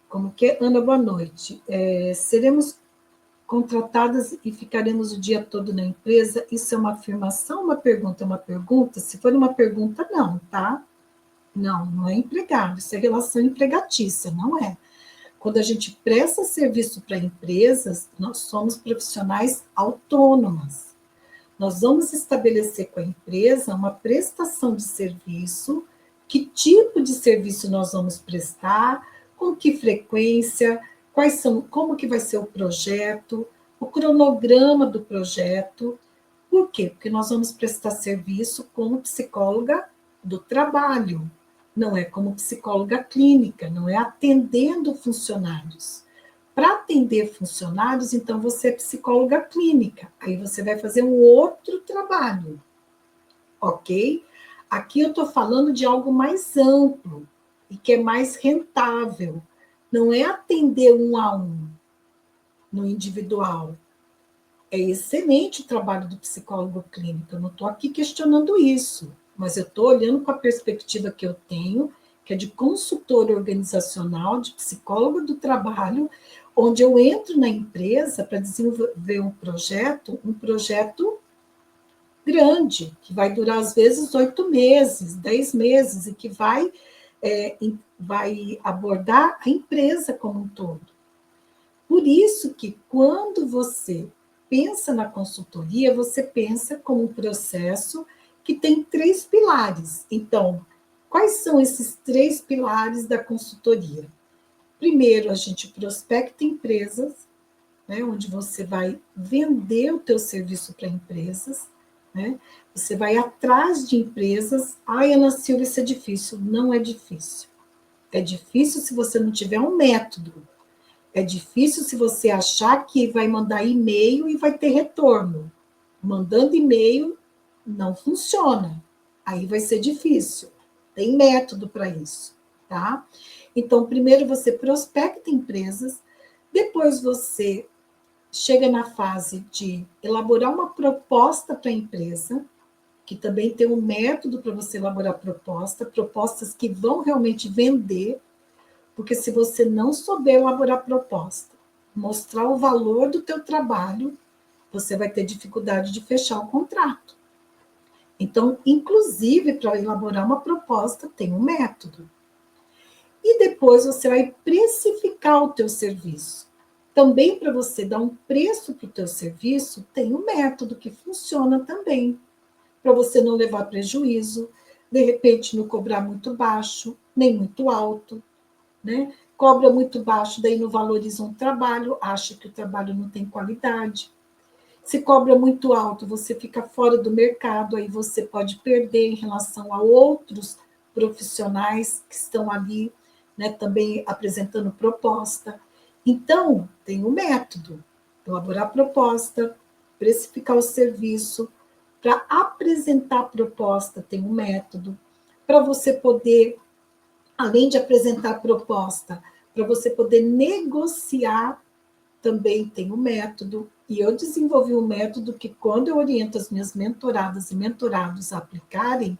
Como que é? Ana, boa noite. Seremos contratadas e ficaremos o dia todo na empresa? Isso é uma afirmação, uma pergunta? Uma pergunta? Se for uma pergunta, não, tá? Não, não é empregado, isso é relação empregatícia, não é. Quando a gente presta serviço para empresas, nós somos profissionais autônomas. Nós vamos estabelecer com a empresa uma prestação de serviço, que tipo de serviço nós vamos prestar, com que frequência, quais são, como que vai ser o projeto, o cronograma do projeto. Por quê? Porque nós vamos prestar serviço como psicóloga do trabalho, não é como psicóloga clínica, não é atendendo funcionários. Para atender funcionários, então você é psicóloga clínica, aí você vai fazer um outro trabalho, ok? Aqui eu estou falando de algo mais amplo e que é mais rentável. Não é atender um a um no individual. É excelente o trabalho do psicólogo clínico, eu não estou aqui questionando isso, mas eu estou olhando com a perspectiva que eu tenho, que é de consultor organizacional, de psicólogo do trabalho, onde eu entro na empresa para desenvolver um projeto grande, que vai durar às vezes 8 meses, 10 meses, e que vai abordar a empresa como um todo. Por isso que quando você pensa na consultoria, você pensa como um processo que tem 3 pilares. Então, quais são esses 3 pilares da consultoria? Primeiro, a gente prospecta empresas, né, onde você vai vender o teu serviço para empresas, né? Você vai atrás de empresas. Ai, Ana Silvia, isso é difícil. Não é difícil. É difícil se você não tiver um método. É difícil se você achar que vai mandar e-mail e vai ter retorno. Mandando e-mail não funciona. Aí vai ser difícil. Tem método para isso, tá? Então, primeiro você prospecta empresas, depois você chega na fase de elaborar uma proposta para a empresa, que também tem um método para você elaborar propostas que vão realmente vender, porque se você não souber elaborar proposta, mostrar o valor do teu trabalho, você vai ter dificuldade de fechar o contrato. Então, inclusive, para elaborar uma proposta, tem um método. E depois você vai precificar o teu serviço. Também para você dar um preço para o teu serviço, tem um método que funciona também, para você não levar prejuízo, de repente não cobrar muito baixo, nem muito alto, né? Cobra muito baixo, daí não valoriza um trabalho, acha que o trabalho não tem qualidade. Se cobra muito alto, você fica fora do mercado, aí você pode perder em relação a outros profissionais que estão ali, né, também apresentando proposta. Então, tem um método: elaborar proposta, precificar o serviço. Para apresentar a proposta, tem um método. Para você poder, além de apresentar a proposta, para você poder negociar, também tem um método. E eu desenvolvi um método que, quando eu oriento as minhas mentoradas e mentorados a aplicarem,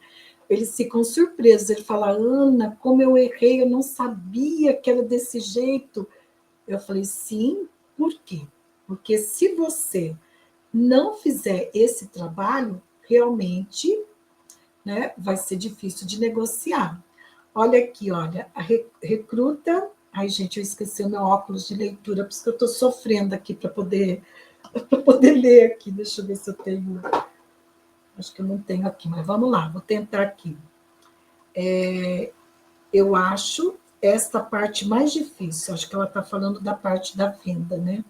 eles ficam surpresos. Ele fala: Ana, como eu errei, eu não sabia que era desse jeito. Eu falei: sim, por quê? Porque se você não fizer esse trabalho, realmente, né, vai ser difícil de negociar. Olha aqui, olha, a recruta. Ai, gente, eu esqueci o meu óculos de leitura, por isso que eu estou sofrendo aqui para poder ler aqui. Deixa eu ver se eu tenho. Acho que eu não tenho aqui, mas vamos lá, vou tentar aqui. Eu acho esta parte mais difícil, acho que ela está falando da parte da venda, né?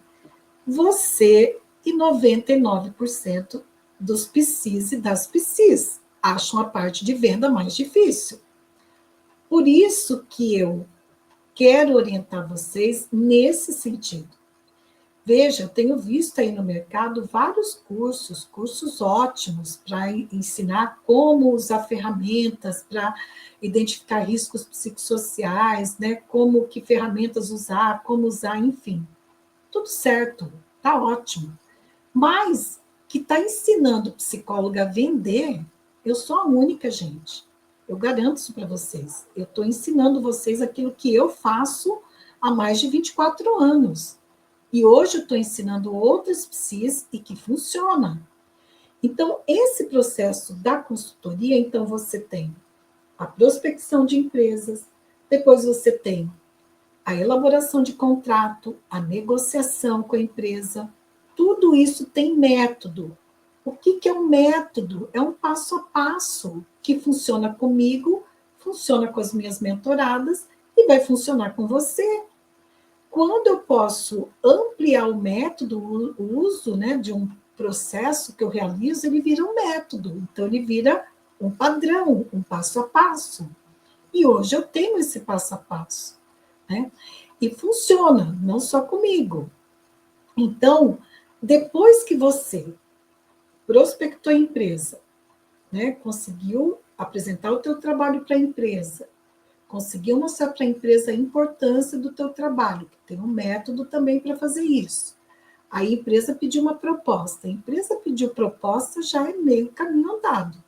Você e 99% dos PCs e das PCs acham a parte de venda mais difícil. Por isso que eu quero orientar vocês nesse sentido. Veja, eu tenho visto aí no mercado vários cursos ótimos para ensinar como usar ferramentas para identificar riscos psicossociais, né? Como que ferramentas usar, como usar, enfim. Tudo certo, tá ótimo. Mas que está ensinando psicóloga a vender, eu sou a única, gente. Eu garanto isso para vocês. Eu estou ensinando vocês aquilo que eu faço há mais de 24 anos. E hoje eu estou ensinando outras psis e que funciona. Então, esse processo da consultoria, então você tem a prospecção de empresas, depois você tem a elaboração de contrato, a negociação com a empresa, tudo isso tem método. O que é um método? É um passo a passo que funciona comigo, funciona com as minhas mentoradas e vai funcionar com você. Quando eu posso ampliar o método, o uso, né, de um processo que eu realizo, ele vira um método. Então, ele vira um padrão, um passo a passo. E hoje eu tenho esse passo a passo, né? E funciona, não só comigo. Então, depois que você prospectou a empresa, né, conseguiu apresentar o teu trabalho para a empresa, conseguiu mostrar para a empresa a importância do teu trabalho, que tem um método também para fazer isso. Aí a empresa pediu uma proposta. A empresa pediu proposta, já é meio caminho andado.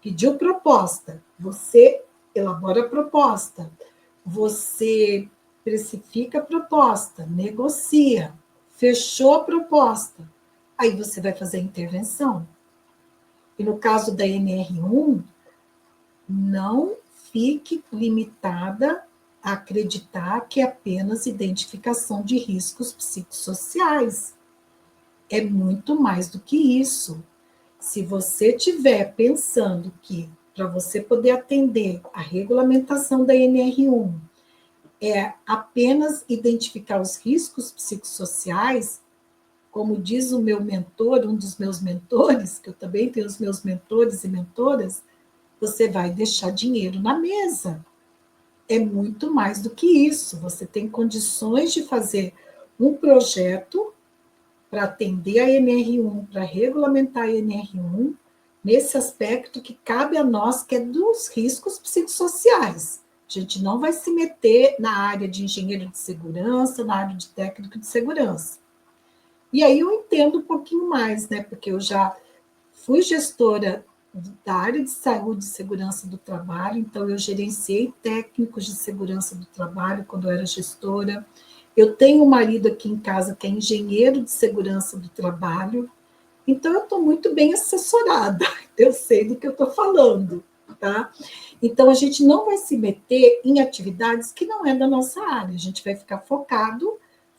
Pediu proposta, você elabora a proposta, você precifica a proposta, negocia, fechou a proposta, aí você vai fazer a intervenção. E no caso da NR1, não fique limitada a acreditar que é apenas identificação de riscos psicossociais. É muito mais do que isso. Se você estiver pensando que para você poder atender a regulamentação da NR1 é apenas identificar os riscos psicossociais, como diz o meu mentor, um dos meus mentores, que eu também tenho os meus mentores e mentoras, você vai deixar dinheiro na mesa. É muito mais do que isso. Você tem condições de fazer um projeto para atender a NR1, para regulamentar a NR1, nesse aspecto que cabe a nós, que é dos riscos psicossociais. A gente não vai se meter na área de engenheiro de segurança, na área de técnico de segurança. E aí eu entendo um pouquinho mais, né? Porque eu já fui gestora da área de saúde e segurança do trabalho, então eu gerenciei técnicos de segurança do trabalho quando eu era gestora. Eu tenho um marido aqui em casa que é engenheiro de segurança do trabalho, então eu estou muito bem assessorada, eu sei do que eu estou falando, tá? Então a gente não vai se meter em atividades que não é da nossa área, a gente vai ficar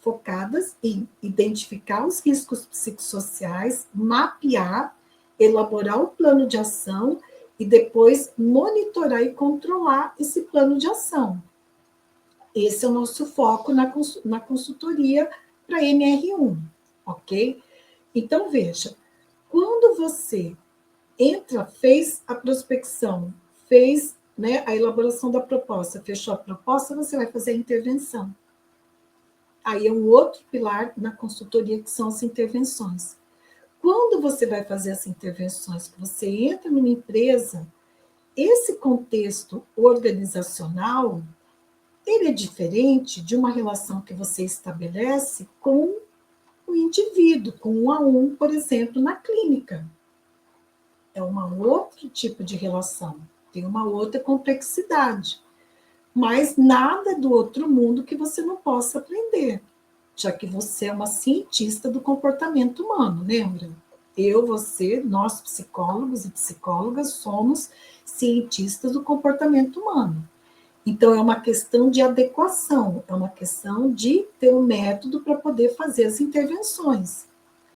focadas em identificar os riscos psicossociais, mapear, elaborar o plano de ação e depois monitorar e controlar esse plano de ação. Esse é o nosso foco na consultoria para NR1, ok? Então, veja, quando você entra, fez a prospecção, fez, né, a elaboração da proposta, fechou a proposta, você vai fazer a intervenção. Aí é um outro pilar na consultoria, que são as intervenções. Quando você vai fazer as intervenções, que você entra numa empresa, esse contexto organizacional, ele é diferente de uma relação que você estabelece com o indivíduo, com um a um, por exemplo, na clínica. É um outro tipo de relação, tem uma outra complexidade. Mas nada do outro mundo que você não possa aprender, já que você é uma cientista do comportamento humano, lembra? Eu, você, nós psicólogos e psicólogas somos cientistas do comportamento humano. Então, é uma questão de adequação, é uma questão de ter um método para poder fazer as intervenções.